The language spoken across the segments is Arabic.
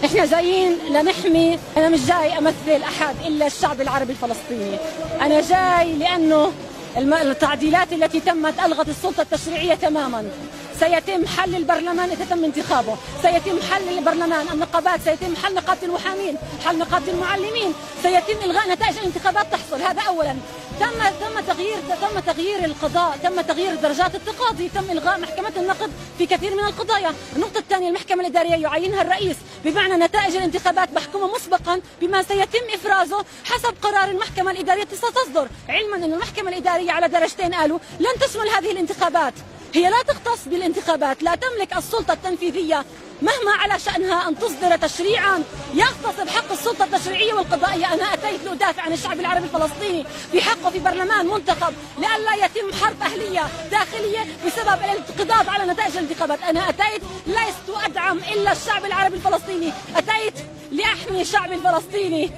احنا جايين لنحمي. انا مش جاي امثل احد الا الشعب العربي الفلسطيني. انا جاي لانه التعديلات التي تمت الغت السلطه التشريعيه تماما. سيتم حل البرلمان اذا تم انتخابه، سيتم حل البرلمان، النقابات، سيتم حل نقابه المحامين، حل نقابه المعلمين، سيتم الغاء نتائج الانتخابات تحصل. هذا اولا. تم تغيير القضاء، تم تغيير درجات التقاضي، تم الغاء محكمه النقد في كثير من القضايا. النقطه الثانيه، المحكمه الاداريه يعينها الرئيس، بمعنى نتائج الانتخابات محكومه مسبقا بما سيتم افرازه حسب قرار المحكمه الاداريه التي ستصدر، علما ان المحكمه الاداريه على درجتين قالوا لن تشمل هذه الانتخابات. هي لا تختص بالانتخابات، لا تملك السلطة التنفيذية مهما على شأنها أن تصدر تشريعا يختص بحق السلطة التشريعية والقضائية. أنا أتيت لأدافع عن الشعب العربي الفلسطيني في حقه في برلمان منتخب، لئلا يتم حرب أهلية داخلية بسبب الانقضاض على نتائج الانتخابات. أنا أتيت لست أدعم إلا الشعب العربي الفلسطيني، أتيت لأحمي الشعب الفلسطيني.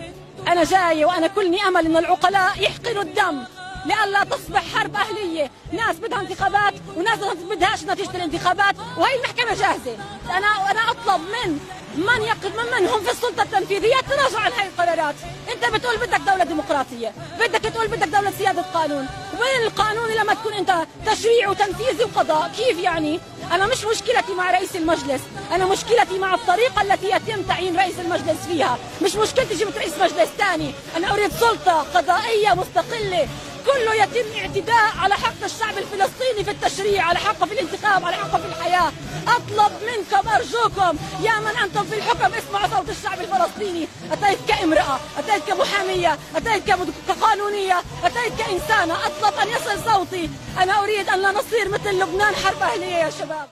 أنا جاي وأنا كلني أمل أن العقلاء يحقنوا الدم لئلا تصبح حرب أهلية، ناس بدها انتخابات وناس بدهاش نتيجة الانتخابات، وهي المحكمة جاهزة. أنا أطلب من هم في السلطة التنفيذية تراجع عن هاي القرارات. أنت بتقول بدك دولة ديمقراطية، بدك تقول بدك دولة سيادة قانون، وين القانون لما تكون أنت تشريع وتنفيذي وقضاء؟ كيف يعني؟ أنا مش مشكلتي مع رئيس المجلس، أنا مشكلتي مع الطريقة التي يتم تعيين رئيس المجلس فيها، مش مشكلتي جبت رئيس مجلس ثاني. أنا أريد سلطة قضائية مستقلة، كله يتم اعتداء على حق الشعب الفلسطيني في التشريع، على حقه في الانتخاب، على حقه في الحياة. أطلب منكم أرجوكم يا من أنتم في الحكم اسمعوا صوت الشعب الفلسطيني. أتيت كامرأة، أتيت كمحامية، أتيت كقانونية، أتيت كإنسانة، أطلب أن يصل صوتي. أنا أريد أن لا نصير مثل لبنان حرب أهلية يا شباب.